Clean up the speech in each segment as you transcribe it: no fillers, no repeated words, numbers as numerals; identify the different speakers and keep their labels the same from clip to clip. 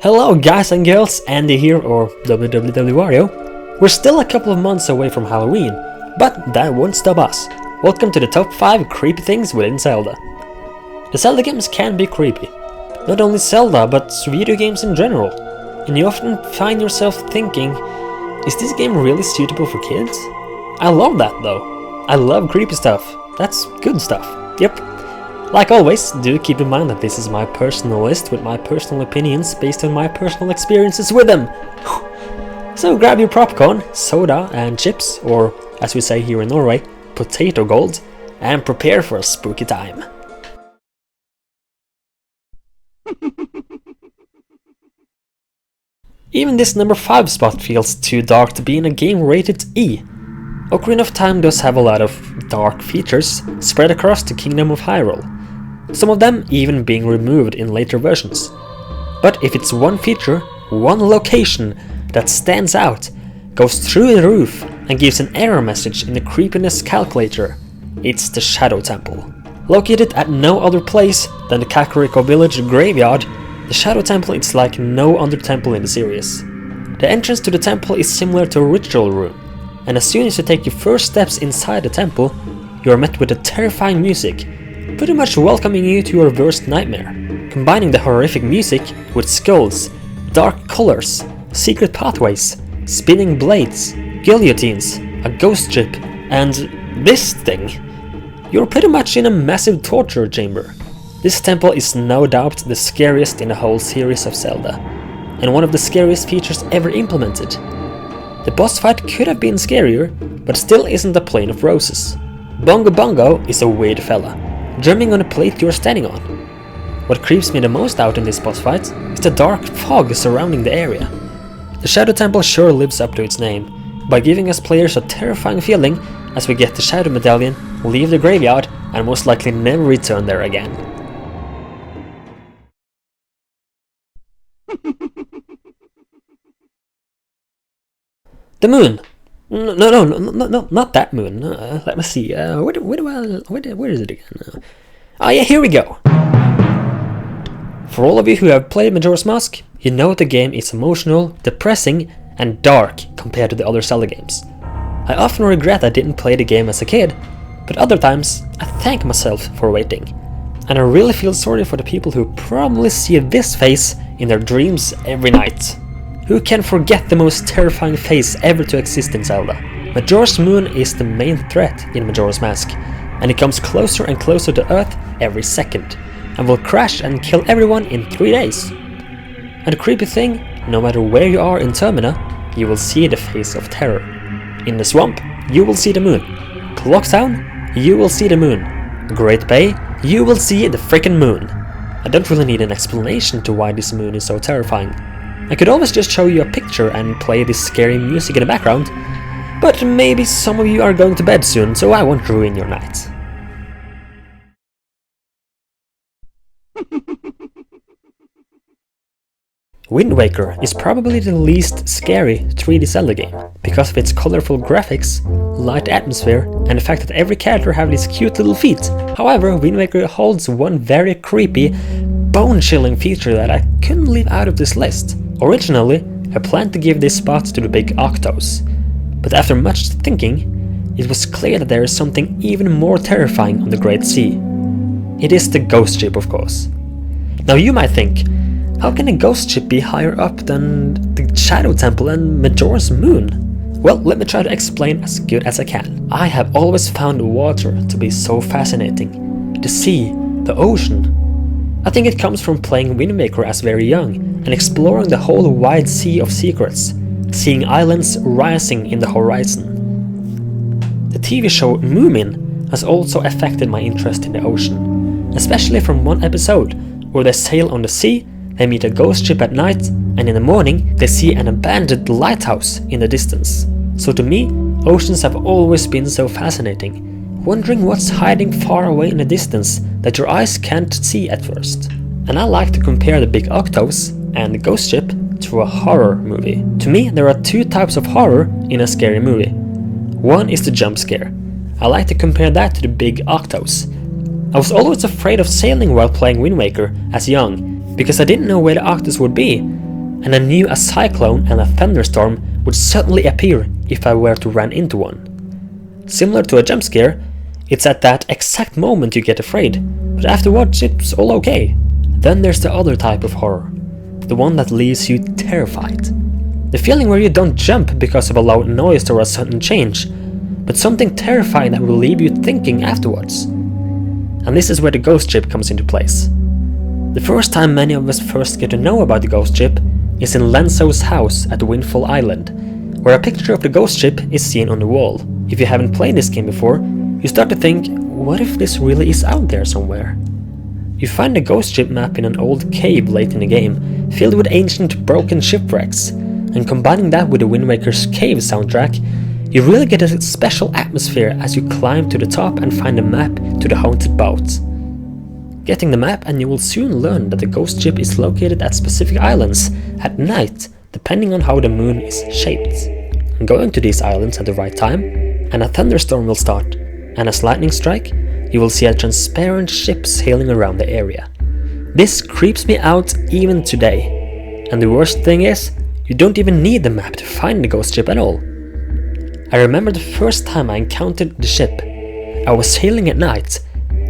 Speaker 1: Hello guys and girls, Andy here, or WWW. We're still a couple of months away from Halloween, but that won't stop us. Welcome to the top 5 creepy things within Zelda. The Zelda games can be creepy. Not only Zelda, but video games in general. And you often find yourself thinking, is this game really suitable for kids? I love that though. I love creepy stuff. That's good stuff. Yep. Like always, do keep in mind that this is my personal list with my personal opinions based on my personal experiences with them. So grab your popcorn, soda and chips, or as we say here in Norway, potato gold, and prepare for a spooky time. Even this number 5 spot feels too dark to be in a game rated E. Ocarina of Time does have a lot of dark features spread across the Kingdom of Hyrule, some of them even being removed in later versions. But if it's one feature, one location that stands out, goes through the roof and gives an error message in the creepiness calculator, it's the Shadow Temple. Located at no other place than the Kakariko village graveyard, the Shadow Temple is like no other temple in the series. The entrance to the temple is similar to a ritual room, and as soon as you take your first steps inside the temple, you are met with a terrifying music, pretty much welcoming you to your worst nightmare, combining the horrific music with skulls, dark colors, secret pathways, spinning blades, guillotines, a ghost ship, and this thing. You're pretty much in a massive torture chamber. This temple is no doubt the scariest in the whole series of Zelda, and one of the scariest features ever implemented. The boss fight could have been scarier, but still isn't a plain of roses. Bongo Bongo is a weird fella, drumming on a plate you're standing on. What creeps me the most out in this boss fight is the dark fog surrounding the area. The Shadow Temple sure lives up to its name, by giving us players a terrifying feeling as we get the Shadow Medallion, leave the graveyard, and most likely never return there again. The moon! No, not that moon. Let me see. Where is it again? Oh yeah, here we go. For all of you who have played Majoras Mask, you know the game is emotional, depressing, and dark compared to the other Zelda games. I often regret I didn't play the game as a kid, but other times I thank myself for waiting. And I really feel sorry for the people who probably see this face in their dreams every night. Who can forget the most terrifying face ever to exist in Zelda? Majora's Moon is the main threat in Majora's Mask, and it comes closer and closer to Earth every second, and will crash and kill everyone in 3 days. And the creepy thing, no matter where you are in Termina, you will see the face of terror. In the swamp, you will see the moon. Clocktown, you will see the moon. Great Bay, you will see the frickin' moon. I don't really need an explanation to why this moon is so terrifying. I could always just show you a picture and play this scary music in the background, but maybe some of you are going to bed soon, so I won't ruin your night. Windwaker is probably the least scary 3D Zelda game, because of its colorful graphics, light atmosphere, and the fact that every character have these cute little feet. However, Windwaker holds one very creepy, bone-chilling feature that I couldn't leave out of this list. Originally, I planned to give this spot to the Big Octos, but after much thinking, it was clear that there is something even more terrifying on the Great Sea. It is the ghost ship, of course. Now you might think, how can a ghost ship be higher up than the Shadow Temple and Majora's Moon? Well, let me try to explain as good as I can. I have always found the water to be so fascinating. The sea, the ocean. I think it comes from playing Windwaker as very young and exploring the whole wide sea of secrets, seeing islands rising in the horizon. The TV show Moomin has also affected my interest in the ocean, especially from one episode where they sail on the sea, they meet a ghost ship at night, and in the morning they see an abandoned lighthouse in the distance. So to me, oceans have always been so fascinating. Wondering what's hiding far away in the distance that your eyes can't see at first. And I like to compare the Big Octos and the ghost ship to a horror movie. To me, there are 2 types of horror in a scary movie. One is the jump scare. I like to compare that to the Big Octos. I was always afraid of sailing while playing Windwaker as young, because I didn't know where the Octos would be, and I knew a cyclone and a thunderstorm would suddenly appear if I were to run into one. Similar to a jump scare, it's at that exact moment you get afraid, but afterwards it's all okay. Then there's the other type of horror, the one that leaves you terrified. The feeling where you don't jump because of a loud noise or a sudden change, but something terrifying that will leave you thinking afterwards. And this is where the ghost ship comes into place. The first time many of us first get to know about the ghost ship is in Lenzo's house at Windfall Island, where a picture of the ghost ship is seen on the wall. If you haven't played this game before, you start to think, what if this really is out there somewhere? You find the ghost ship map in an old cave late in the game, filled with ancient broken shipwrecks, and combining that with the Wind Waker's cave soundtrack, you really get a special atmosphere as you climb to the top and find a map to the haunted boat. Getting the map and you will soon learn that the ghost ship is located at specific islands at night, depending on how the moon is shaped. And going to these islands at the right time, and a thunderstorm will start, and as lightning strike, you will see a transparent ship sailing around the area. This creeps me out even today. And the worst thing is, you don't even need the map to find the ghost ship at all. I remember the first time I encountered the ship. I was sailing at night,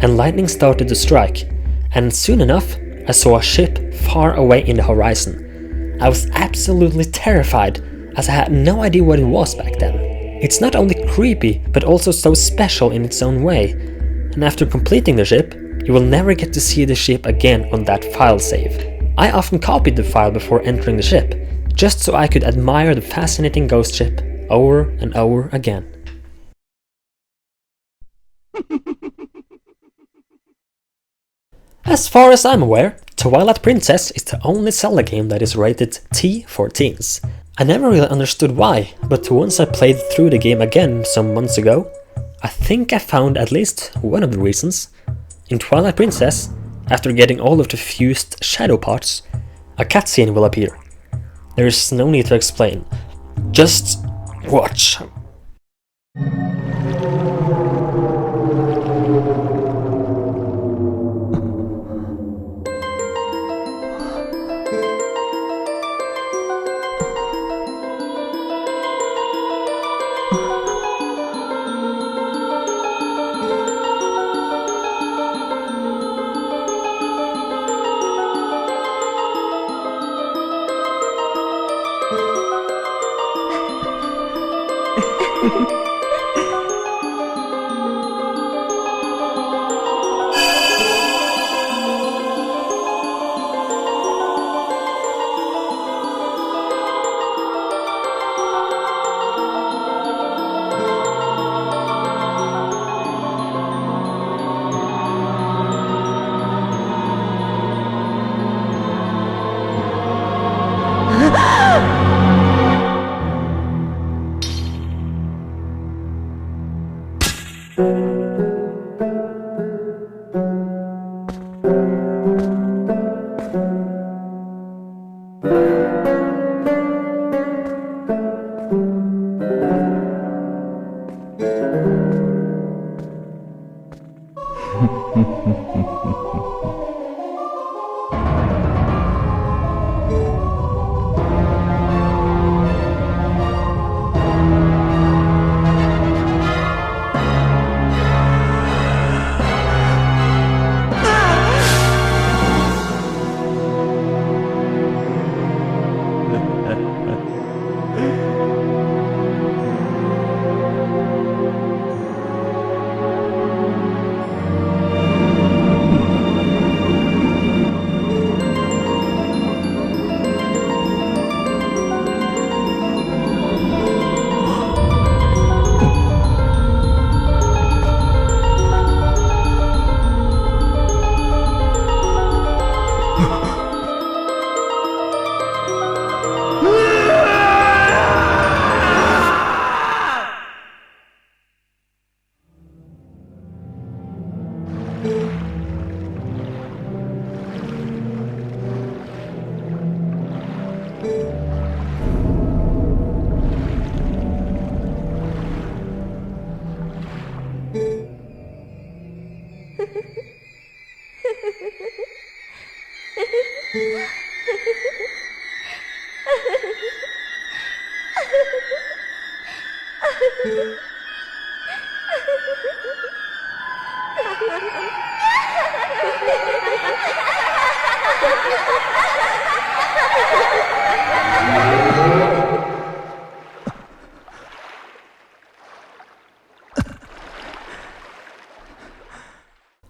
Speaker 1: and lightning started to strike, and soon enough, I saw a ship far away in the horizon. I was absolutely terrified, as I had no idea what it was back then. It's not only creepy, but also so special in its own way, and after completing the ship, you will never get to see the ship again on that file save. I often copied the file before entering the ship, just so I could admire the fascinating ghost ship over and over again. As far as I'm aware, Twilight Princess is the only Zelda game that is rated T for teens. I never really understood why, but once I played through the game again some months ago, I think I found at least one of the reasons. In Twilight Princess, after getting all of the fused shadow parts, a cutscene will appear. There is no need to explain. Just watch.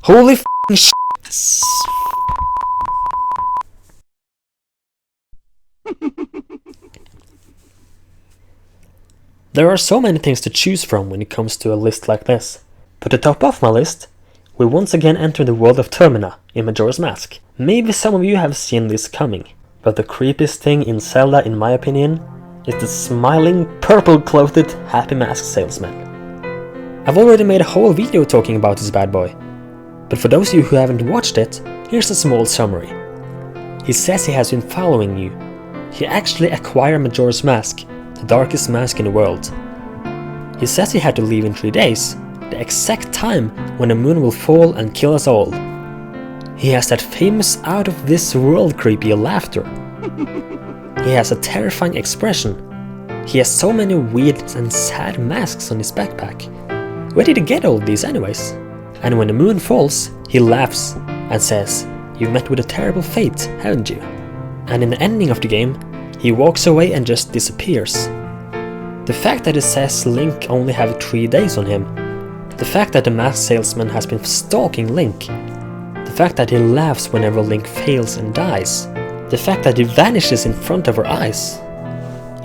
Speaker 1: Holy f***ing shit! There are so many things to choose from when it comes to a list like this. But to top off my list, we once again enter the world of Termina in Majora's Mask. Maybe some of you have seen this coming, but the creepiest thing in Zelda, in my opinion, is the smiling, purple-clothed Happy Mask salesman. I've already made a whole video talking about this bad boy, but for those of you who haven't watched it, here's a small summary. He says he has been following you. He actually acquired Majora's Mask, the darkest mask in the world. He says he had to leave in 3 days, the exact time when the moon will fall and kill us all. He has that famous out-of-this-world creepy laughter. He has a terrifying expression. He has so many weird and sad masks on his backpack. Where did he get all these anyways? And when the moon falls, he laughs and says, "You've met with a terrible fate, haven't you?" And in the ending of the game, he walks away and just disappears. The fact that it says Link only have 3 days on him, the fact that the mask salesman has been stalking Link, the fact that he laughs whenever Link fails and dies, the fact that he vanishes in front of our eyes.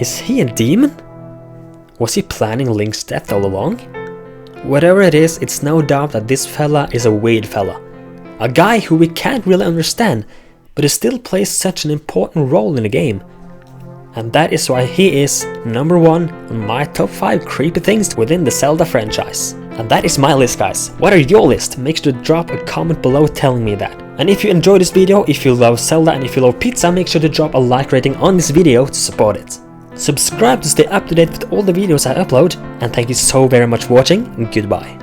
Speaker 1: Is he a demon? Was he planning Link's death all along? Whatever it is, it's no doubt that this fella is a weird fella. A guy who we can't really understand, but he still plays such an important role in the game. And that is why he is number 1 on my top 5 creepy things within the Zelda franchise. And that is my list, guys. What are your list? Make sure to drop a comment below telling me that. And if you enjoyed this video, if you love Zelda and if you love pizza, make sure to drop a like rating on this video to support it. Subscribe to stay up to date with all the videos I upload, and thank you so very much for watching, and goodbye.